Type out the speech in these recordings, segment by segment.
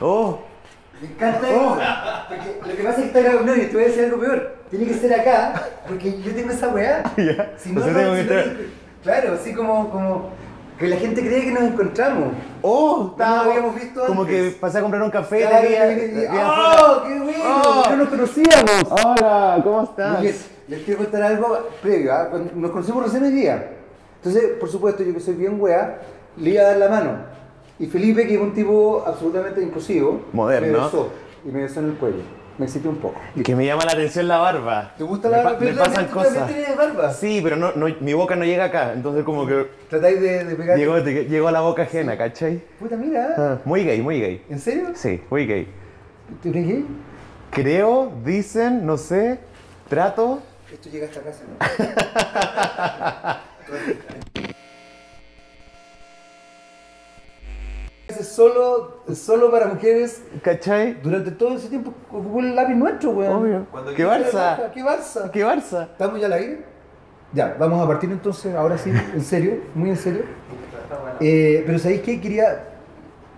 Oh, Me encanta eso. Porque lo que pasa es que está grabado. No, y te voy a decir algo peor. Tiene que ser acá, porque yo tengo esa weá. ya. Si no, O sea, no, tengo que si no- estar- claro, así como que la gente cree que nos encontramos. Oh, No nos habíamos visto como antes. que pasé a comprar un café Claro, y te vi afuera. ¡Oh, qué bueno! Oh. No nos conocíamos. Hola, ¿cómo estás? Muy bien. Les quiero contar algo previo. ¿Ah? Nos conocimos recién hoy día. Entonces, por supuesto, yo que soy bien wea, le iba a dar la mano. Y Felipe, que es un tipo absolutamente impulsivo, Moderno. me besó. Y me besó en el cuello. Me excité un poco. Que me llama la atención la barba. ¿Te gusta la barba? Me Pero pasan también- tú también cosas. tienes barba. Sí, pero mi boca no llega acá, entonces como que Tratáis de pegar. llegó a la boca ajena, ¿cachai? Puta, mira. Ah, muy gay, muy gay. ¿En serio? Sí, muy gay. ¿Tú crees gay? Creo, dicen, no sé, trato. Esto llega hasta casa, ¿no? Es solo para mujeres. ¿Cachai? Durante todo ese tiempo ocupó el lápiz nuestro, weón. Obvio. Cuando ¡Qué quiera, Barça! ¡Qué Barça! ¡Qué Barça! ¿Estamos ya al aire? Ya, vamos a partir entonces, ahora sí, en serio, muy en serio. Pero ¿sabéis qué?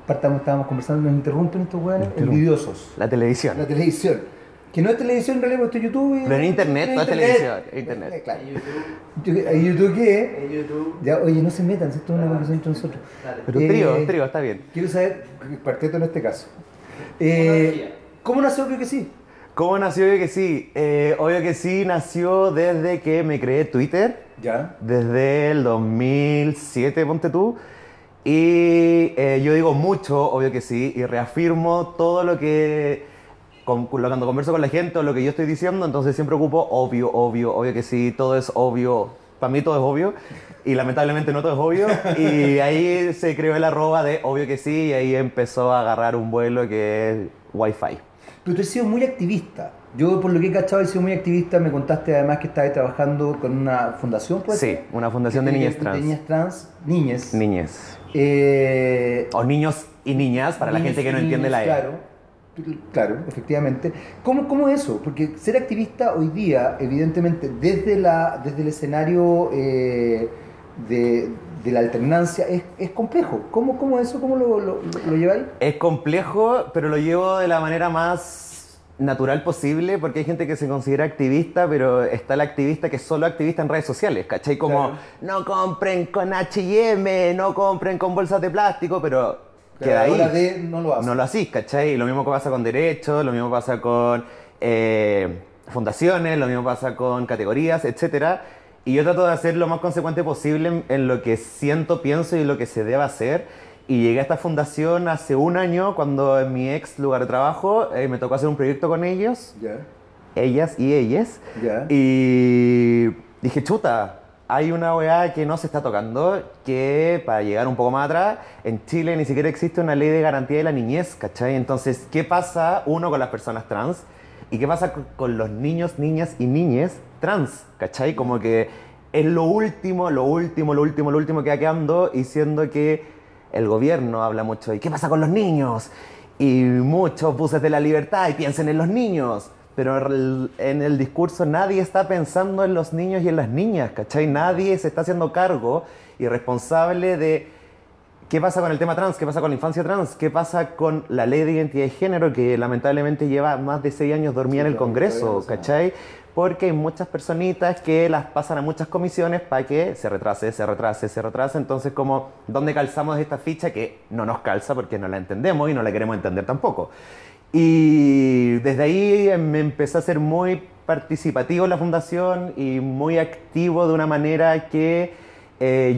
Estábamos conversando, nos interrumpen estos weones envidiosos. La televisión. La televisión. Que no es televisión en realidad, porque esto es YouTube. Pero en internet, no es televisión, es internet. Claro. ¿En YouTube qué? En YouTube. Ya, oye, no se metan, si esto es una conversación entre nosotros. Dale. Pero trío, está bien. Quiero saber, cuarteto en este caso. Monarquía. ¿Cómo nació Obvio que sí? ¿Cómo nació Obvio que sí? Obvio que sí nació desde que me creé Twitter, Ya. desde desde el 2007, ponte tú. Y yo digo mucho, obvio que sí, y reafirmo todo lo que cuando converso con la gente o lo que yo estoy diciendo, entonces siempre ocupo obvio que sí, todo es obvio. Para mí todo es obvio y lamentablemente no todo es obvio. Y ahí se creó el arroba de obvio que sí y ahí empezó a agarrar un vuelo que es Wi-Fi. Pero tú has sido muy activista. Yo, por lo que he cachado, he sido muy activista. Me contaste además que estabas trabajando con una fundación, ¿puede Sí, ser? una fundación de niñas trans. De niñas trans. Niñes. Niñez. O niños y niñas, para la Niños gente que no y entiende niñas, la E. Claro. Claro, efectivamente. ¿Cómo es eso? Porque ser activista hoy día, evidentemente, desde el escenario de la alternancia, es complejo. ¿Cómo es eso? ¿Cómo lo lleváis? Es complejo, pero lo llevo de la manera más natural posible, porque hay gente que se considera activista, pero está el activista que es solo activista en redes sociales, ¿cachai? Como, Claro. no compren con H&M, no compren con bolsas de plástico, pero Pero queda a la hora ahí. de no lo hace. No lo hacís, ¿cachai? Lo mismo que pasa con derechos, lo mismo pasa con fundaciones, lo mismo pasa con categorías, etcétera. Y yo trato de hacer lo más consecuente posible en lo que siento, pienso y lo que se debe hacer. Y llegué a esta fundación hace un año, cuando en mi ex lugar de trabajo me tocó hacer un proyecto con ellos, Ya, ellas y ellas. ya. Y dije, chuta, hay una weá que no se está tocando, que para llegar un poco más atrás, en Chile ni siquiera existe una ley de garantía de la niñez, ¿cachai? Entonces, ¿qué pasa, uno, con las personas trans? ¿Y qué pasa con los niños, niñas y niñes trans? ¿Cachai? Como que es lo último que va quedando, y siendo que el gobierno habla mucho de ¿qué pasa con los niños? Y muchos buses de la libertad y piensen en los niños. Pero en el discurso nadie está pensando en los niños y en las niñas, ¿cachai? Nadie se está haciendo cargo y responsable de qué pasa con el tema trans, qué pasa con la infancia trans, qué pasa con la ley de identidad de género que lamentablemente lleva más de 6 años dormida en el Congreso, ¿cachai? Porque hay muchas personitas que las pasan a muchas comisiones para que se retrase. Entonces, como, ¿dónde calzamos esta ficha que no nos calza porque no la entendemos y no la queremos entender tampoco? Y desde ahí me empecé a ser muy participativo en la fundación y muy activo de una manera que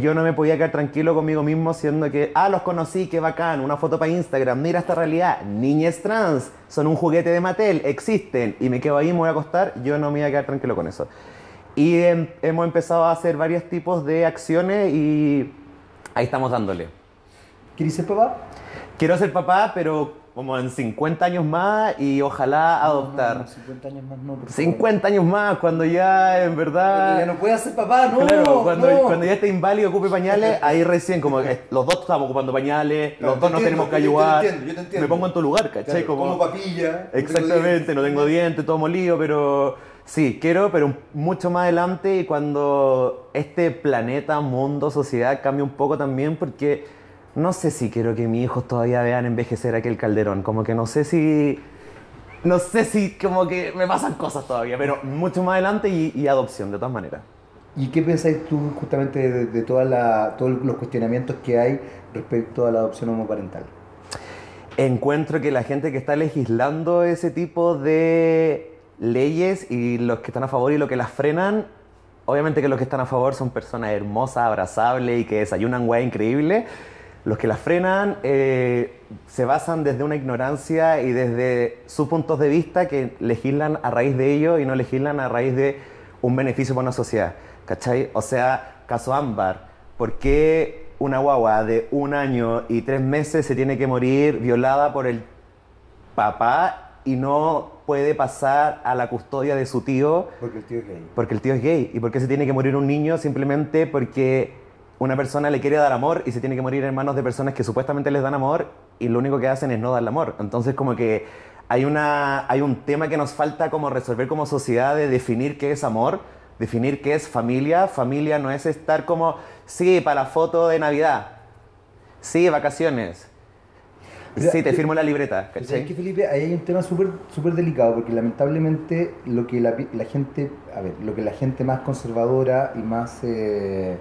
yo no me podía quedar tranquilo conmigo mismo, siendo que, los conocí, qué bacán, una foto para Instagram, mira esta realidad, niñas trans, son un juguete de Mattel, existen, y me quedo ahí, me voy a acostar, yo no me iba a quedar tranquilo con eso. Y hemos empezado a hacer varios tipos de acciones y ahí estamos dándole. ¿Quieres ser papá? Quiero ser papá, pero como en 50 años más y ojalá adoptar. No, 50 años más no, por favor. 50 años más, cuando ya en verdad... Ya no puedes ser papá, no. Claro, cuando no. ya esté inválido, ocupe pañales, ahí recién como que los dos estamos ocupando pañales, Claro, los dos te nos tenemos que entiendo, ayudar. yo te entiendo. Me pongo en tu lugar, ¿cachai? Claro, como papilla. Exactamente, no tengo dientes, todo molido, pero sí, quiero, pero mucho más adelante y cuando este planeta, mundo, sociedad cambie un poco también, porque no sé si quiero que mis hijos todavía vean envejecer a aquel Calderón. Como que no sé si... No sé si como que me pasan cosas todavía, pero mucho más adelante y adopción, de todas maneras. ¿Y qué pensáis tú justamente de todos los cuestionamientos que hay respecto a la adopción homoparental? Encuentro que la gente que está legislando ese tipo de leyes y los que están a favor y los que las frenan, obviamente que los que están a favor son personas hermosas, abrazables y que desayunan hueá increíble. Los que las frenan se basan desde una ignorancia y desde sus puntos de vista que legislan a raíz de ello y no legislan a raíz de un beneficio para una sociedad. ¿Cachai? O sea, caso Ámbar, ¿por qué una guagua de 1 año y 3 meses se tiene que morir violada por el papá y no puede pasar a la custodia de su tío? Porque el tío es gay. Porque el tío es gay. ¿Y por qué se tiene que morir un niño? Simplemente porque una persona le quiere dar amor y se tiene que morir en manos de personas que supuestamente les dan amor y lo único que hacen es no darle amor. Entonces como que hay un tema que nos falta como resolver como sociedad de definir qué es amor, definir qué es familia. Familia no es estar como, sí, para la foto de Navidad, sí, vacaciones, sí, te firmo la libreta, ¿Sabes ¿cachai? qué, Felipe? Ahí hay un tema súper delicado, porque lamentablemente lo que la gente, a ver, lo que la gente más conservadora y no sé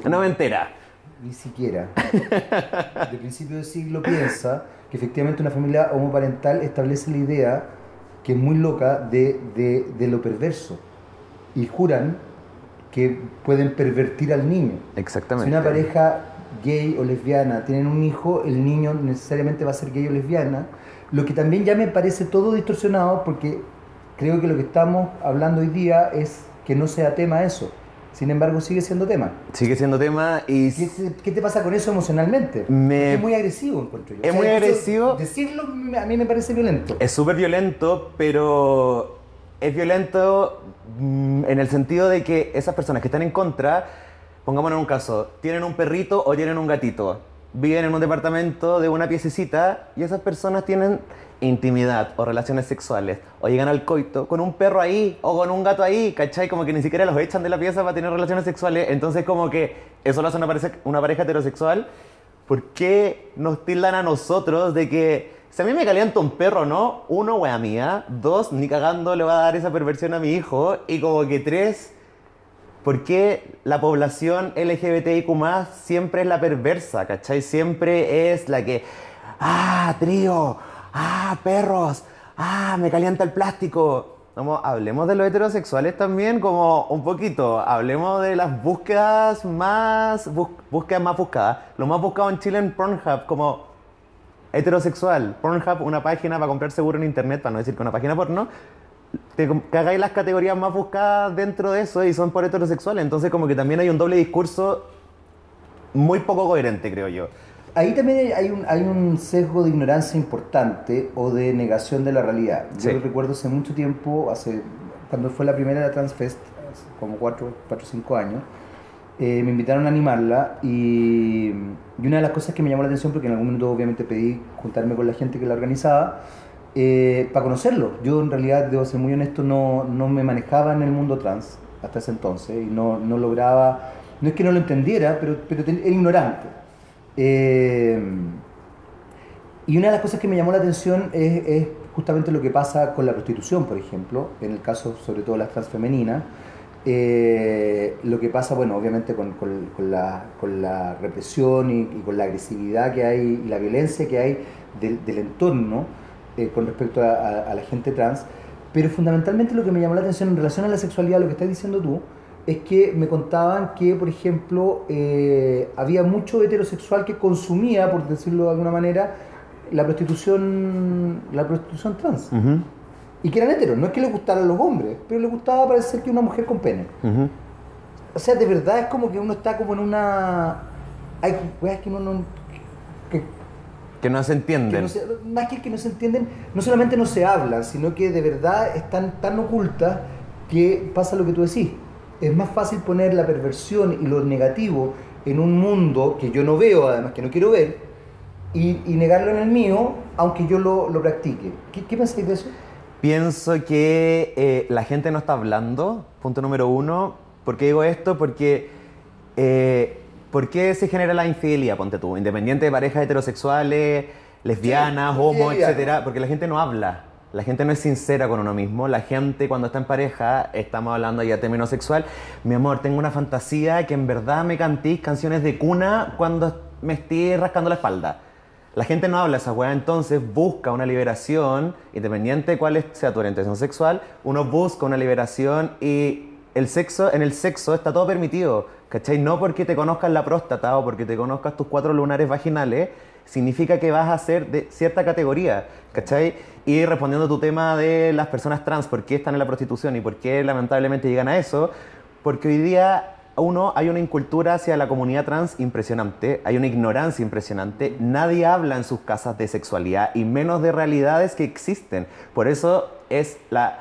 No me entera. ni siquiera, de principio del siglo piensa que efectivamente una familia homoparental establece la idea, que es muy loca, de lo perverso. Y juran que pueden pervertir al niño. Si Exactamente. una pareja gay o lesbiana tienen un hijo, el niño necesariamente va a ser gay o lesbiana, lo que también ya me parece todo distorsionado, porque creo que lo que estamos hablando hoy día es que no sea tema eso. Sin embargo, sigue siendo tema. Sigue siendo tema y... ¿Qué te pasa con eso emocionalmente? Porque es muy agresivo, encuentro yo. Es muy agresivo. Decirlo a mí me parece violento. Es súper violento, pero es violento en el sentido de que esas personas que están en contra, pongámonos en un caso, tienen un perrito o tienen un gatito, viven en un departamento de una piececita y esas personas tienen intimidad o relaciones sexuales o llegan al coito con un perro ahí o con un gato ahí, ¿cachai? Como que ni siquiera los echan de la pieza para tener relaciones sexuales, entonces como que eso lo hace una pareja heterosexual. ¿Por qué nos tildan a nosotros de que si a mí me calienta un perro, no? Uno, wea mía. Dos, ni cagando le va a dar esa perversión a mi hijo. Y como que tres, ¿por qué la población LGBTIQ+, siempre es la perversa, ¿cachai? Siempre es la que, trío, perros, me calienta el plástico. Como, hablemos de los heterosexuales también, como un poquito. Hablemos de las búsquedas más buscadas. Lo más buscado en Chile en Pornhub, como heterosexual. Pornhub, una página para comprar seguro en internet, para no decir que una página porno. Te cagáis las categorías más buscadas dentro de eso y son por heterosexuales. Entonces como que también hay un doble discurso muy poco coherente, creo yo. Ahí también hay un sesgo de ignorancia importante o de negación de la realidad. Sí. Yo recuerdo hace mucho tiempo, cuando fue la primera de la Transfest, hace como 4 o 5 años, me invitaron a animarla y una de las cosas que me llamó la atención, porque en algún momento obviamente pedí juntarme con la gente que la organizaba, para conocerlo. Yo en realidad, debo ser muy honesto, no me manejaba en el mundo trans hasta ese entonces y no lograba, no es que no lo entendiera, pero era ignorante. Y una de las cosas que me llamó la atención es justamente lo que pasa con la prostitución, por ejemplo, en el caso sobre todo de las transfemeninas. Lo que pasa, bueno, obviamente con la represión y con la agresividad que hay y la violencia que hay del entorno con respecto a la gente trans, pero fundamentalmente lo que me llamó la atención en relación a la sexualidad, lo que estás diciendo tú, es que me contaban que, por ejemplo, había mucho heterosexual que consumía, por decirlo de alguna manera, la prostitución trans. Uh-huh. Y que eran heteros, no es que les gustaran los hombres, pero les gustaba parecer que una mujer con pene. Uh-huh. O sea, de verdad es como que uno está como en una... Hay weas que uno no... Que no se entienden. Más que no se entienden, no solamente no se hablan, sino que de verdad están tan ocultas que pasa lo que tú decís. Es más fácil poner la perversión y lo negativo en un mundo que yo no veo, además que no quiero ver, y negarlo en el mío, aunque yo lo practique. ¿Qué pensáis de eso? Pienso que la gente no está hablando, punto número uno. ¿Por qué digo esto? Porque ¿por qué se genera la infidelidad, ponte tú? Independiente de parejas heterosexuales, lesbianas, homo, etcétera, porque la gente no habla. La gente no es sincera con uno mismo. La gente cuando está en pareja, estamos hablando ya de término sexual, mi amor, tengo una fantasía que en verdad me cantís canciones de cuna cuando me estoy rascando la espalda. La gente no habla esa weá, entonces busca una liberación, independiente de cuál sea tu orientación sexual, uno busca una liberación y el sexo, en el sexo está todo permitido, ¿cachai? No porque te conozcas la próstata o porque te conozcas tus 4 lunares vaginales, significa que vas a ser de cierta categoría, ¿cachai? Y respondiendo a tu tema de las personas trans, ¿por qué están en la prostitución y por qué lamentablemente llegan a eso? Porque hoy día hay una incultura hacia la comunidad trans impresionante, hay una ignorancia impresionante, nadie habla en sus casas de sexualidad y menos de realidades que existen. Por eso es la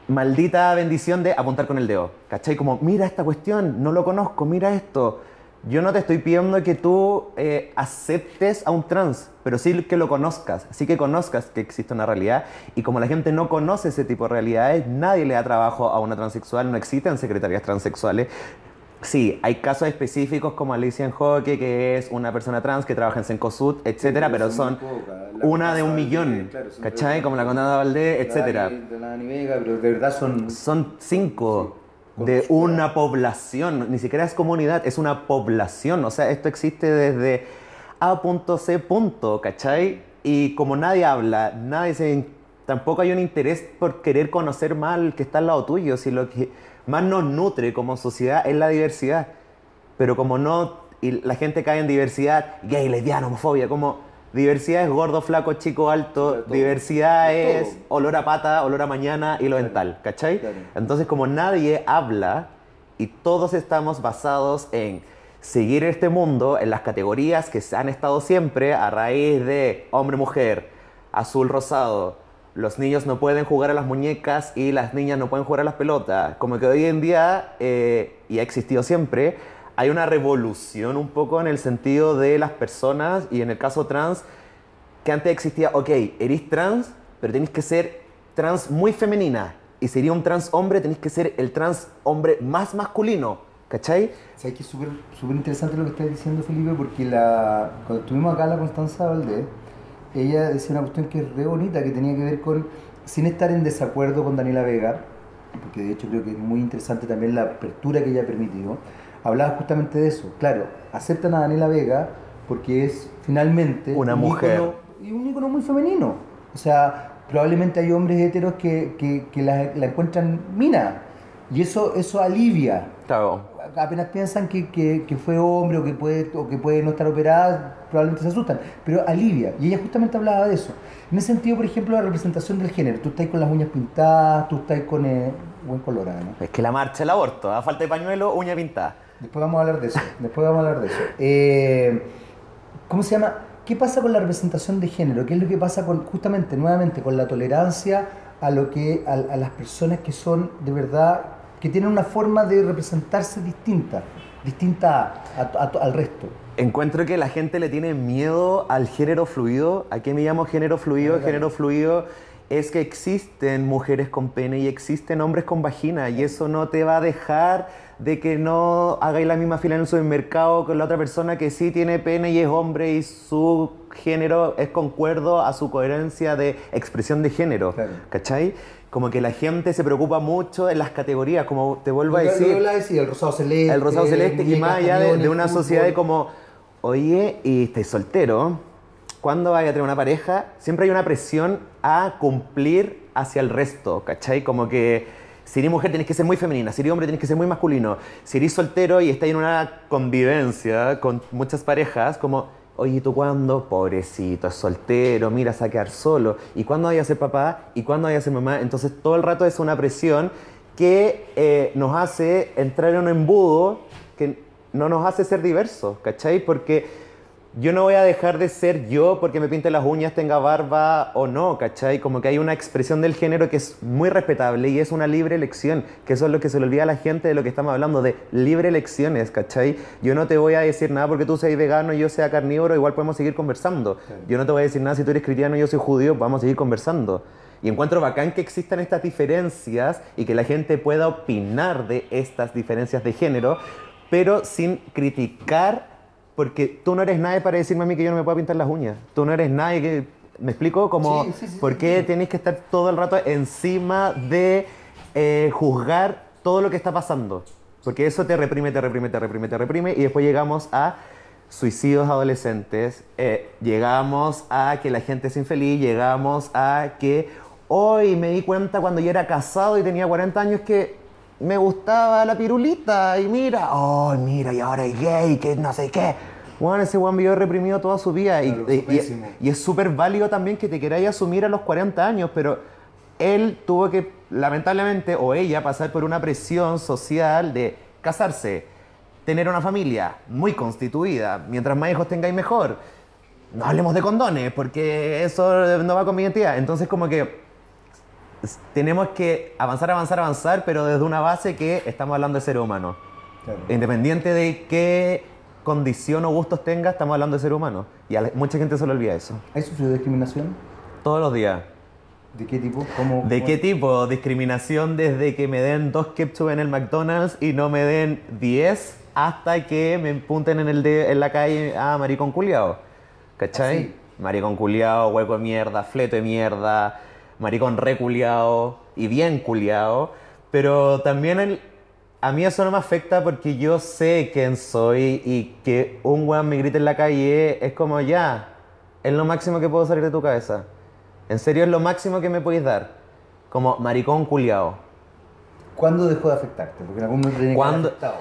maldita bendición de apuntar con el dedo, ¿cachai? Como, mira esta cuestión, no lo conozco, mira esto. Yo no te estoy pidiendo que tú aceptes a un trans, pero sí que lo conozcas, sí que conozcas que existe una realidad. Y como la gente no conoce ese tipo de realidades, nadie le da trabajo a una transexual, no existen secretarias transexuales. Sí, hay casos específicos como Alicia Enjoque, que es una persona trans que trabaja en Cencosud, etcétera, sí, pero son una de un millón, claro, ¿cachai? Como la Condada Valdés, etcétera. La Dani Vega, pero de verdad son 5 de una población, ni siquiera es comunidad, es una población, o sea, esto existe desde A.C. ¿cachai? Y como nadie habla, tampoco hay un interés por querer conocer más al que está al lado tuyo, si lo que más nos nutre como sociedad es la diversidad. Pero como no, y la gente cae en diversidad, gay, lesbiana, homofobia, como diversidad es gordo, flaco, chico, alto, diversidad es olor a pata, olor a mañana y lo dental, ¿cachai? Claro. Entonces como nadie habla y todos estamos basados en seguir este mundo en las categorías que se han estado siempre a raíz de hombre-mujer, azul-rosado, los niños no pueden jugar a las muñecas y las niñas no pueden jugar a las pelotas. Como que hoy en día, y ha existido siempre, hay una revolución un poco en el sentido de las personas y en el caso trans, que antes existía, ok, eres trans, pero tenés que ser trans muy femenina. Y sería un trans hombre, tenés que ser el trans hombre más masculino, ¿cachai? ¿Sabes que es súper interesante lo que estás diciendo, Felipe? Porque cuando estuvimos acá la Constanza Valdés, ella decía una cuestión que es re bonita, que tenía que ver con, sin estar en desacuerdo con Daniela Vega, porque de hecho creo que es muy interesante también la apertura que ella ha permitido, hablaba justamente de eso. Claro, aceptan a Daniela Vega porque es finalmente una mujer y un ícono muy femenino. O sea, probablemente hay hombres heteros que la encuentran mina, y eso alivia. Claro. Apenas piensan que fue hombre o que puede no estar operada, probablemente se asustan, pero alivia. Y ella justamente hablaba de eso. En ese sentido, por ejemplo, la representación del género. Tú estás con las uñas pintadas, tú estás con buen color, ¿no? Es que la marcha del aborto, a falta de pañuelo, uña pintada. Después vamos a hablar de eso. ¿Cómo se llama? ¿Qué pasa con la representación de género? ¿Qué es lo que pasa nuevamente, con la tolerancia a las personas que son de verdad, que tienen una forma de representarse distinta al resto? Encuentro que la gente le tiene miedo al género fluido. ¿A qué me llamo género fluido? Género fluido es que existen mujeres con pene y existen hombres con vagina, y eso no te va a dejar de que no hagáis la misma fila en el supermercado con la otra persona que sí tiene pene y es hombre y su género es concuerdo a su coherencia de expresión de género, claro. ¿Cachai? Como que la gente se preocupa mucho en las categorías, como te vuelvo a decir, el rosado celeste. El rosado celeste, y más allá de una sociedad de como, oye, y estás soltero, ¿cuándo vaya a tener una pareja? Siempre hay una presión a cumplir hacia el resto, ¿cachai? Como que si eres mujer tenés que ser muy femenina, si eres hombre tenés que ser muy masculino, si eres soltero y estás en una convivencia con muchas parejas, como, oye, ¿tú cuándo? Pobrecito, es soltero, mira, se va a quedar solo. ¿Y cuándo vaya a ser papá? ¿Y cuándo vaya a ser mamá? Entonces todo el rato es una presión que nos hace entrar en un embudo que no nos hace ser diversos, ¿cachai? Porque yo no voy a dejar de ser yo porque me pinte las uñas, tenga barba o no, ¿cachai? Como que hay una expresión del género que es muy respetable y es una libre elección, que eso es lo que se le olvida a la gente de lo que estamos hablando, de libre elecciones, ¿cachai? Yo no te voy a decir nada porque tú seas vegano y yo sea carnívoro, igual podemos seguir conversando. Sí. Yo no te voy a decir nada si tú eres cristiano y yo soy judío, vamos a seguir conversando. Y encuentro bacán que existan estas diferencias y que la gente pueda opinar de estas diferencias de género, pero sin criticar, porque tú no eres nadie para decirme a mí que yo no me puedo pintar las uñas. Tú no eres nadie que... ¿Me explico? Como, ¿por qué tenés que estar todo el rato encima de juzgar todo lo que está pasando? Porque eso te reprime, te reprime, te reprime, te reprime, y después llegamos a suicidios adolescentes, llegamos a que la gente es infeliz, llegamos a que hoy me di cuenta cuando yo era casado y tenía 40 años que me gustaba la pirulita, y mira, oh, mira, y ahora es gay, que no sé qué. Bueno, ese weón vivió reprimido toda su vida, claro, y es súper válido también que te queráis asumir a los 40 años, pero él tuvo que, lamentablemente, o ella, pasar por una presión social de casarse, tener una familia muy constituida, mientras más hijos tengáis mejor. No hablemos de condones, porque eso no va con mi identidad. Entonces, como que tenemos que avanzar, avanzar, avanzar, pero desde una base que estamos hablando de ser humano. Claro. Independiente de qué condición o gustos tenga, estamos hablando de ser humano. Y mucha gente se le olvida eso. ¿Has sufrido discriminación? Todos los días. ¿De qué tipo? ¿De qué tipo? Discriminación desde que me den 2 ketchup en el McDonald's y no me den 10, hasta que me punten en la calle, maricón culiao. ¿Cachai? ¿Así? Maricón culiao, hueco de mierda, fleto de mierda, maricón re culiao y bien culiao. Pero también a mí eso no me afecta porque yo sé quién soy, y que un weón me grite en la calle es como ya, es lo máximo que puedo salir de tu cabeza. En serio, es lo máximo que me podéis dar. Como maricón culiao. ¿Cuándo dejó de afectarte? Porque en algún momento tenía que haber afectado.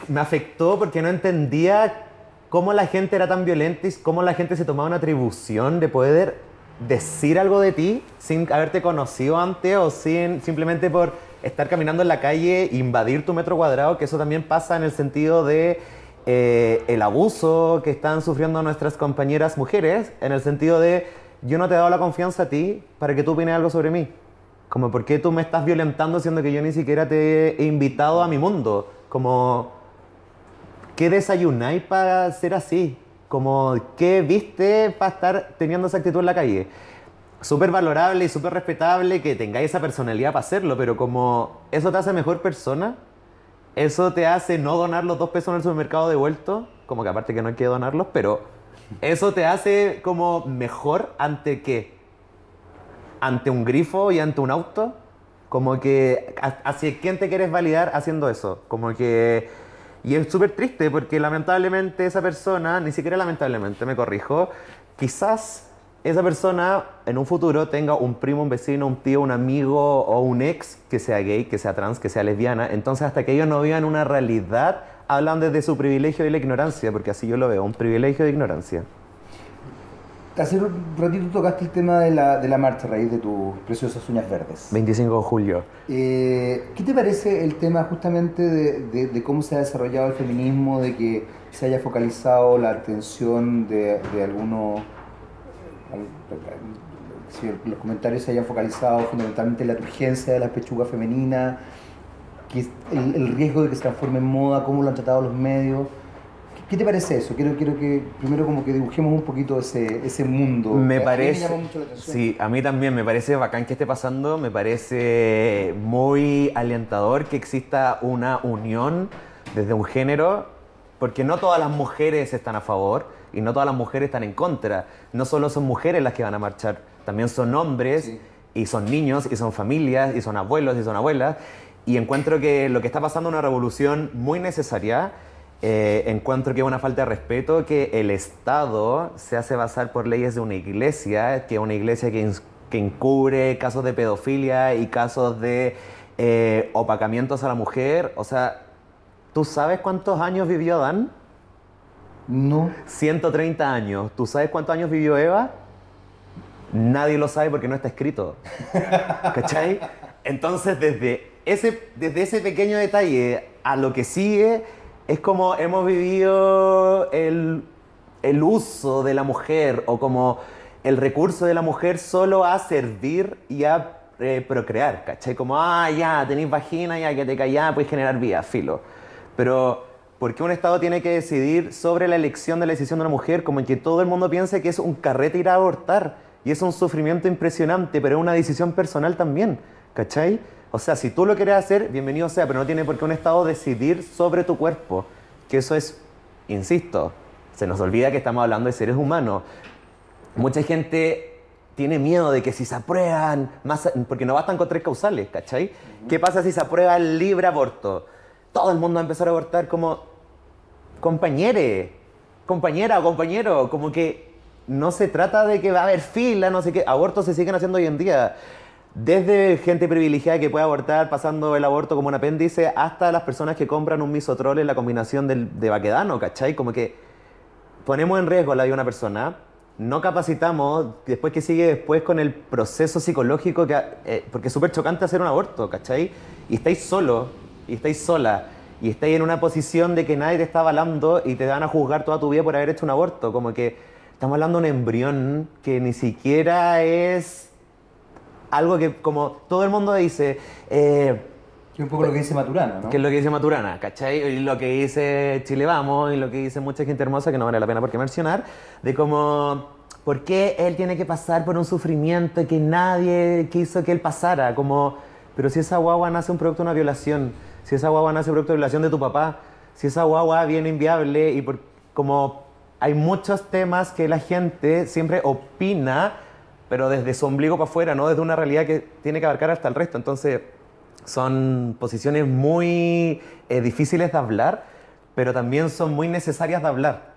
Me afectó porque no entendía cómo la gente era tan violenta y cómo la gente se tomaba una atribución de poder decir algo de ti sin haberte conocido antes, o simplemente por estar caminando en la calle, invadir tu metro cuadrado, que eso también pasa en el sentido de el abuso que están sufriendo nuestras compañeras mujeres, en el sentido de yo no te he dado la confianza a ti para que tú opines algo sobre mí. Como, ¿por qué tú me estás violentando siendo que yo ni siquiera te he invitado a mi mundo? Como, ¿qué desayunáis para ser así? Como, ¿qué viste para estar teniendo esa actitud en la calle? Súper valorable y súper respetable que tengáis esa personalidad para hacerlo, pero como, ¿eso te hace mejor persona? ¿Eso te hace no donar los 2 pesos en el supermercado devuelto? Como que aparte que no hay que donarlos, pero ¿eso te hace como mejor ante qué? ¿Ante un grifo y ante un auto? Como que, ¿hacia quién te quieres validar haciendo eso? Como que... Y es súper triste porque lamentablemente esa persona, ni siquiera lamentablemente, me corrijo, quizás esa persona en un futuro tenga un primo, un vecino, un tío, un amigo o un ex que sea gay, que sea trans, que sea lesbiana. Entonces, hasta que ellos no vivan una realidad, hablan desde su privilegio y la ignorancia, porque así yo lo veo, un privilegio de ignorancia. Hace un ratito tocaste el tema de la marcha a raíz de tus preciosas uñas verdes. 25 de julio. ¿Qué te parece el tema justamente de cómo se ha desarrollado el feminismo, de que se haya focalizado la atención de algunos, si los comentarios se hayan focalizado fundamentalmente en la urgencia de la pechuga femenina, que el riesgo de que se transforme en moda, cómo lo han tratado los medios? ¿Qué te parece eso? Quiero que primero como que dibujemos un poquito ese mundo. Me parece... A mí me llama mucho la atención. Sí, a mí también me parece bacán que esté pasando, me parece muy alentador que exista una unión desde un género, porque no todas las mujeres están a favor y no todas las mujeres están en contra. No solo son mujeres las que van a marchar, también son hombres, sí, y son niños, y son familias, y son abuelos, y son abuelas. Y encuentro que lo que está pasando es una revolución muy necesaria. Encuentro que es una falta de respeto que el Estado se hace basar por leyes de una iglesia, que es una iglesia que encubre casos de pedofilia y casos de opacamientos a la mujer. O sea, ¿tú sabes cuántos años vivió Adán? No. 130 años. ¿Tú sabes cuántos años vivió Eva? Nadie lo sabe porque no está escrito. ¿Cachai? Entonces, desde ese pequeño detalle a lo que sigue... Es como hemos vivido el uso de la mujer, o como el recurso de la mujer solo a servir y a procrear, ¿cachai? Como, ya, tenéis vagina, ya, que te callás, puedes generar vida, filo. Pero, ¿por qué un Estado tiene que decidir sobre la elección de la decisión de una mujer? Como en que todo el mundo piense que es un carrete ir a abortar, y es un sufrimiento impresionante, pero es una decisión personal también, ¿cachai? O sea, si tú lo quieres hacer, bienvenido sea, pero no tiene por qué un Estado decidir sobre tu cuerpo. que eso es, insisto, se nos olvida que estamos hablando de seres humanos. Mucha gente tiene miedo de que si se aprueban, porque no bastan con 3 causales, ¿cachai? ¿Qué pasa si se aprueba el libre aborto? Todo el mundo va a empezar a abortar como compañera o compañero, como que no se trata de que va a haber fila, no sé qué, abortos se siguen haciendo hoy en día. Desde gente privilegiada que puede abortar pasando el aborto como un apéndice hasta las personas que compran un misotrol en la combinación de baquedano, ¿cachai? Como que ponemos en riesgo la vida de una persona, no capacitamos, después que sigue después con el proceso psicológico, porque es súper chocante hacer un aborto, ¿cachai? Y estáis solo, y estáis sola, y estáis en una posición de que nadie te está avalando y te van a juzgar toda tu vida por haber hecho un aborto, como que estamos hablando de un embrión que ni siquiera es algo que, como todo el mundo dice... que es un poco lo que dice Maturana, ¿no? Que es lo que dice Maturana, ¿cachai? Y lo que dice Chile Vamos, y lo que dice mucha gente hermosa, que no vale la pena por qué mencionar, de cómo... ¿Por qué él tiene que pasar por un sufrimiento que nadie quiso que él pasara? Como, pero si esa guagua nace un producto de una violación, si esa guagua nace producto de violación de tu papá, si esa guagua viene inviable, y como hay muchos temas que la gente siempre opina, pero desde su ombligo para afuera, no desde una realidad que tiene que abarcar hasta el resto. Entonces, son posiciones muy difíciles de hablar, pero también son muy necesarias de hablar.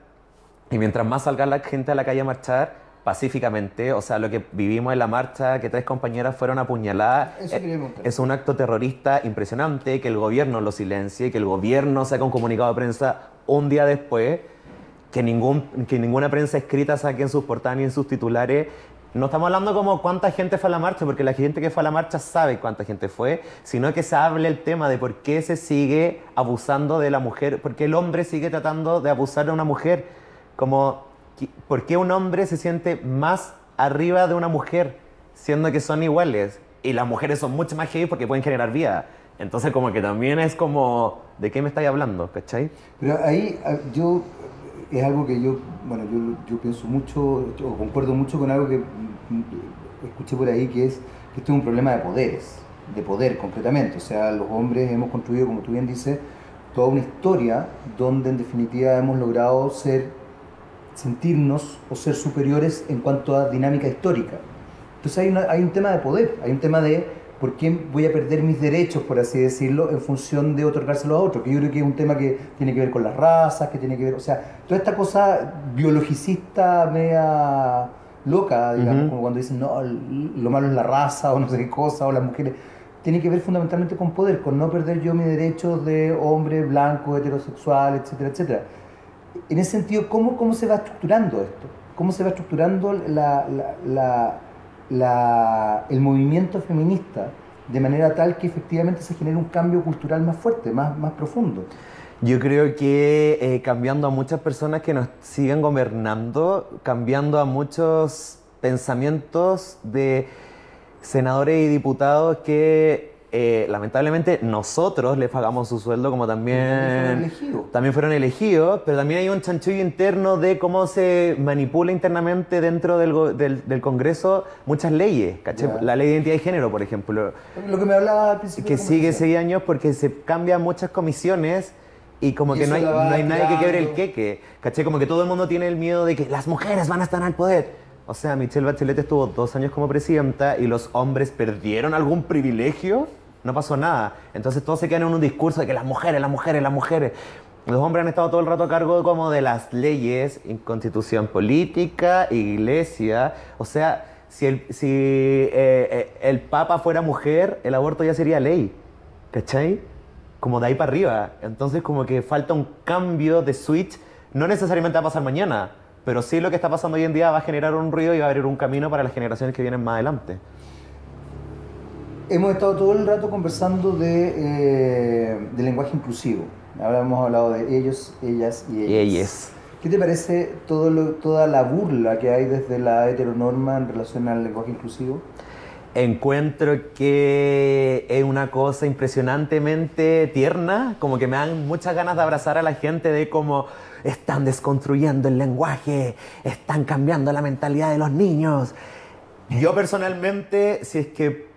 Y mientras más salga la gente a la calle a marchar pacíficamente, o sea, lo que vivimos en la marcha, que 3 compañeras fueron apuñaladas, es un acto terrorista impresionante, que el gobierno lo silencie, que el gobierno saque un comunicado de prensa un día después, que ninguna prensa escrita saque en sus portadas ni en sus titulares. No estamos hablando como cuánta gente fue a la marcha, porque la gente que fue a la marcha sabe cuánta gente fue, sino que se hable el tema de por qué se sigue abusando de la mujer, por qué el hombre sigue tratando de abusar de una mujer, como por qué un hombre se siente más arriba de una mujer, siendo que son iguales, y las mujeres son mucho más heavy porque pueden generar vida. Entonces como que también es como, ¿de qué me estáis hablando? ¿Cachai? Pero ahí yo... Es algo que yo pienso mucho, o concuerdo mucho con algo que escuché por ahí, que es que esto es un problema de poderes, de poder concretamente. O sea, los hombres hemos construido, como tú bien dices, toda una historia donde en definitiva hemos logrado sentirnos o ser superiores en cuanto a dinámica histórica. Entonces hay un tema de poder, hay un tema de por qué voy a perder mis derechos, por así decirlo, en función de otorgárselo a otro, que yo creo que es un tema que tiene que ver con las razas, que tiene que ver, o sea, toda esta cosa biologicista media loca, digamos, como cuando dicen, no, lo malo es la raza, o no sé qué cosa, o las mujeres, tiene que ver fundamentalmente con poder, con no perder yo mis derechos de hombre, blanco, heterosexual, etcétera, etcétera. En ese sentido, ¿cómo se va estructurando esto? ¿Cómo se va estructurando el movimiento feminista de manera tal que efectivamente se genere un cambio cultural más fuerte, más profundo? Yo creo que cambiando a muchas personas que nos siguen gobernando, cambiando a muchos pensamientos de senadores y diputados que lamentablemente nosotros les pagamos su sueldo, como también fueron elegidos, pero también hay un chanchullo interno de cómo se manipula internamente dentro del Congreso muchas leyes, ¿cachai? La ley de identidad de género, por ejemplo, lo que me hablaba al principio, que sigue 6 años porque se cambian muchas comisiones y como que no hay nadie que quiebre el queque, ¿cachai? Como que todo el mundo tiene el miedo de que las mujeres van a estar al poder. O sea, Michelle Bachelet estuvo 2 años como presidenta y los hombres perdieron algún privilegio, no pasó nada. Entonces todos se quedan en un discurso de que las mujeres, las mujeres, las mujeres. Los hombres han estado todo el rato a cargo como de las leyes, constitución política, iglesia. O sea, si el Papa fuera mujer, el aborto ya sería ley, ¿cachai? Como de ahí para arriba. Entonces como que falta un cambio de switch. No necesariamente va a pasar mañana, pero sí lo que está pasando hoy en día va a generar un ruido y va a abrir un camino para las generaciones que vienen más adelante. Hemos estado todo el rato conversando de lenguaje inclusivo. Ahora hemos hablado de ellos, ellas y ellas. ¿Qué te parece toda la burla que hay desde la heteronorma en relación al lenguaje inclusivo? Encuentro que es una cosa impresionantemente tierna, como que me dan muchas ganas de abrazar a la gente de cómo están desconstruyendo el lenguaje, están cambiando la mentalidad de los niños. Yo personalmente, si es que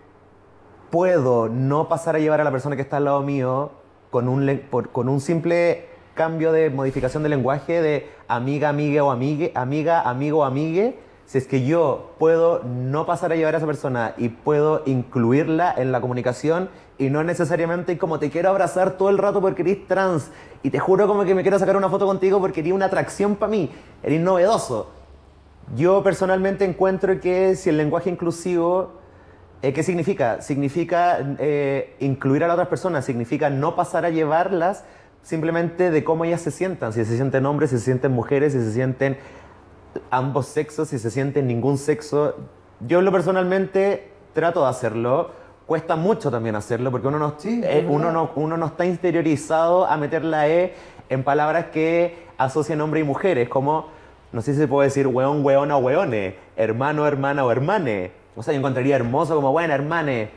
puedo no pasar a llevar a la persona que está al lado mío con un simple cambio de modificación del lenguaje de amiga, amiga o amigue, amiga, amigo o amigue, si es que yo puedo no pasar a llevar a esa persona y puedo incluirla en la comunicación y no necesariamente como te quiero abrazar todo el rato porque eres trans y te juro como que me quiero sacar una foto contigo porque eres una atracción para mí, eres novedoso. Yo personalmente encuentro que si el lenguaje inclusivo, ¿qué significa? Significa incluir a las otras personas, significa no pasar a llevarlas simplemente de cómo ellas se sientan, si se sienten hombres, si se sienten mujeres, si se sienten ambos sexos, si se sienten ningún sexo. Yo lo personalmente trato de hacerlo, cuesta mucho también hacerlo porque Sí, uno no está interiorizado a meter la E en palabras que asocian hombre y mujeres, como, no sé si se puede decir weón, weona o weone, hermano, hermana o hermane. O sea, yo encontraría hermoso como, bueno, hermane,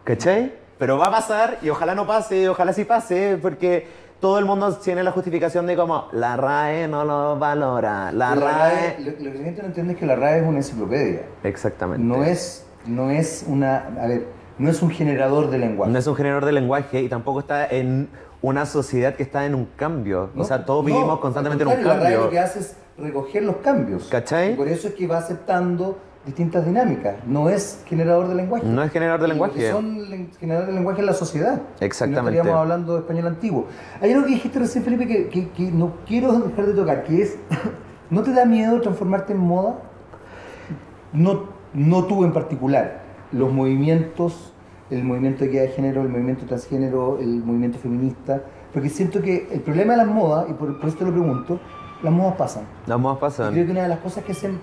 ¿cachai? Pero va a pasar y ojalá no pase, ojalá sí pase, porque todo el mundo tiene la justificación de como, la RAE no lo valora, la RAE... Lo que la gente no entiende es que la RAE es una enciclopedia. Exactamente. No es una, a ver, no es un generador de lenguaje. No es un generador de lenguaje y tampoco está en una sociedad que está en un cambio. No, o sea, todos vivimos constantemente en un la RAE cambio. lo que hace es recoger los cambios. ¿Cachai? Y por eso es que va aceptando distintas dinámicas. No es generador de lenguaje. No es generador de lenguaje. Lo que son generadores de lenguaje en la sociedad. Exactamente. No estaríamos hablando de español antiguo. Hay algo que dijiste recién, Felipe, que no quiero dejar de tocar, que es, ¿no te da miedo transformarte en moda? No tú en particular. Los movimientos, el movimiento de equidad de género, el movimiento transgénero, el movimiento feminista. Porque siento que el problema de las modas, y por eso te lo pregunto, las modas pasan. Las modas Y pasan. creo que una de las cosas que hacen,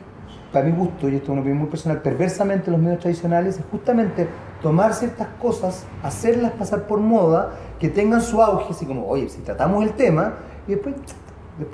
para mi gusto, y esto es una opinión muy personal, perversamente los medios tradicionales es justamente tomar ciertas cosas, hacerlas pasar por moda, que tengan su auge, así como, oye, si tratamos el tema, y después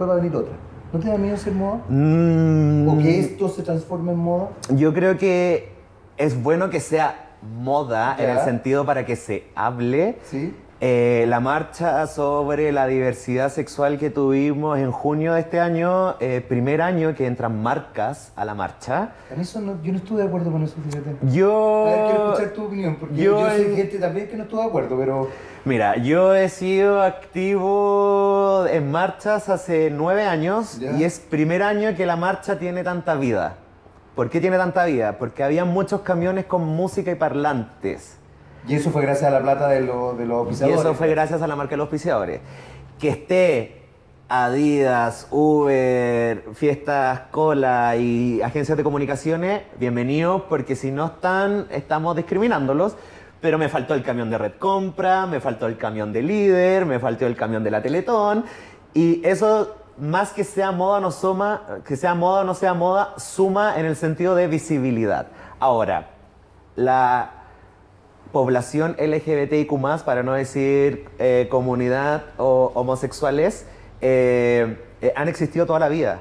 va a venir otra. ¿No te da miedo ser moda? ¿O que esto se transforme en moda? Yo creo que es bueno que sea moda en el Ya. sentido para que se hable. ¿Sí? La marcha sobre la diversidad sexual que tuvimos en junio de este año, primer año que entran marcas a la marcha. A mí eso yo no estuve de acuerdo con eso, fíjate. A Yo... ver, quiero escuchar tu opinión, porque yo soy gente también que no estuvo de acuerdo, pero... Mira, yo he sido activo en marchas hace 9 años Ya. y es primer año que la marcha tiene tanta vida. ¿Por qué tiene tanta vida? Porque había muchos camiones con música y parlantes. Y eso fue gracias a la plata de los Y auspiciadores. eso fue gracias a la marca de los auspiciadores. Que esté Adidas, Uber, Fiestas Cola y agencias de comunicaciones, bienvenidos, porque si no están, estamos discriminándolos. Pero me faltó el camión de Red Compra, me faltó el camión de Líder, me faltó el camión de la Teletón. Y eso, más que sea moda o no suma, que sea moda o no sea moda, suma en el sentido de visibilidad. Ahora, la población LGBTIQ+, para no decir comunidad o homosexuales, han existido toda la vida.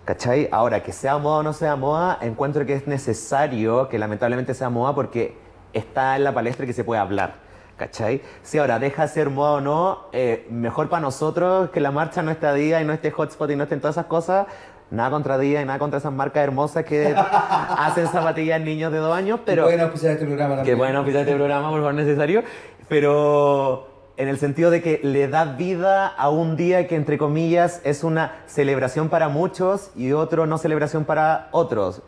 ¿Cachai? Ahora, que sea moda o no sea moda, encuentro que es necesario que lamentablemente sea moda porque está en la palestra que se puede hablar. ¿Cachai? Si ahora deja de ser moda o no, mejor para nosotros que la marcha no esté Adidas y no esté Hotspot y no estén todas esas cosas. Nada contra Adidas y nada contra esas marcas hermosas que hacen zapatillas en niños de 2 años, pero... Pueden auspiciar este programa también. Que pueden auspiciar este programa, por favor, necesario. Pero en el sentido de que le da vida a un día que, entre comillas, es una celebración para muchos y otro no celebración para otros.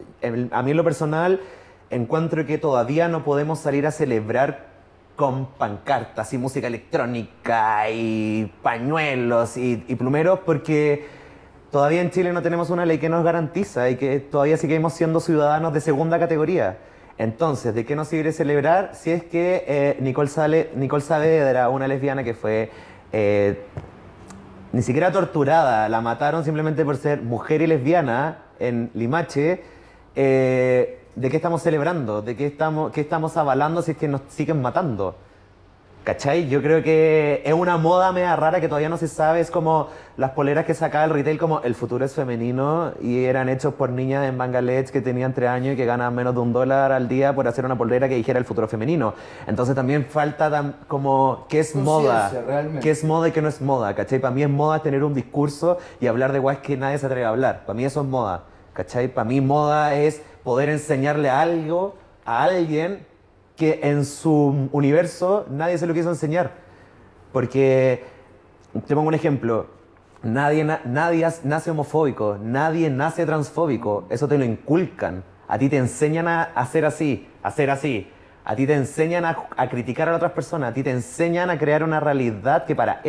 A mí en lo personal, encuentro que todavía no podemos salir a celebrar con pancartas y música electrónica y pañuelos y plumeros porque todavía en Chile no tenemos una ley que nos garantiza y que todavía seguimos siendo ciudadanos de segunda categoría. Entonces, ¿de qué nos sirve celebrar si es que Nicole Saavedra, una lesbiana que fue ni siquiera torturada, la mataron simplemente por ser mujer y lesbiana en Limache? ¿De qué estamos celebrando? ¿De qué estamos avalando si es que nos siguen matando? ¿Cachai? Yo creo que es una moda media rara que todavía no se sabe. Es como las poleras que sacaba el retail como el futuro es femenino y eran hechos por niñas en Bangladesh que tenían 3 años y que ganaban menos de $1 al día por hacer una polera que dijera el futuro femenino. Entonces también falta como qué es moda, realmente. qué es moda y qué no es moda, ¿cachai? Para mí es moda tener un discurso y hablar de guays que nadie se atreve a hablar. Para mí eso es moda, ¿cachai? Para mí moda es poder enseñarle algo a alguien que en su universo nadie se lo quiso enseñar. Porque te pongo un ejemplo. Nadie nace homofóbico, nadie nace transfóbico. Eso te lo inculcan. A ti te enseñan a ser así, a ser así. A ti te enseñan a criticar a las otras personas. A ti te enseñan a crear una realidad que para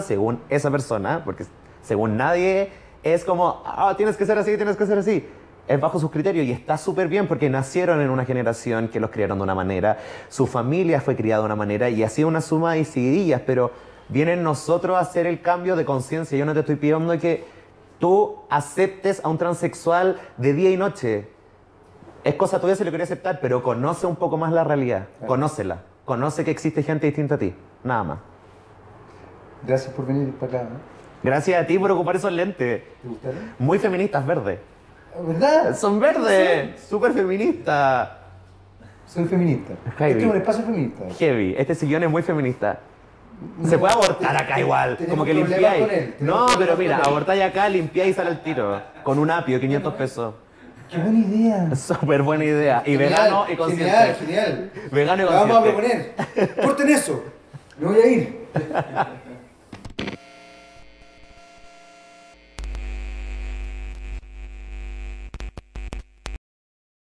según esa persona, porque según nadie, es como, tienes que ser así, tienes que ser así. Es bajo sus criterios y está súper bien porque nacieron en una generación que los criaron de una manera, su familia fue criada de una manera y así una suma de seguidillas, pero vienen nosotros a hacer el cambio de conciencia. Yo no te estoy pidiendo que tú aceptes a un transexual de día y noche. Es cosa tuya si lo quería aceptar, pero conoce un poco más la realidad, conócela, conoce que existe gente distinta a ti, nada más. Gracias por venir para acá. ¿No? Gracias a ti por ocupar esos lentes. ¿Te gustaron? Muy feministas, verdes. ¿Verdad? Son verdes, súper feministas. Soy feminista. Heavy. Este es un espacio feminista. Heavy, este sillón es muy feminista. Se puede abortar acá igual, como que limpiáis. No, pero mira, abortáis acá, limpiáis y sale el tiro. Con un apio, 500 pesos. ¡Qué buena idea! Súper buena idea. Y Genial, vegano y consciente. Genial, genial. Vegano y La consciente. vamos a proponer. Corten eso. Me voy a ir.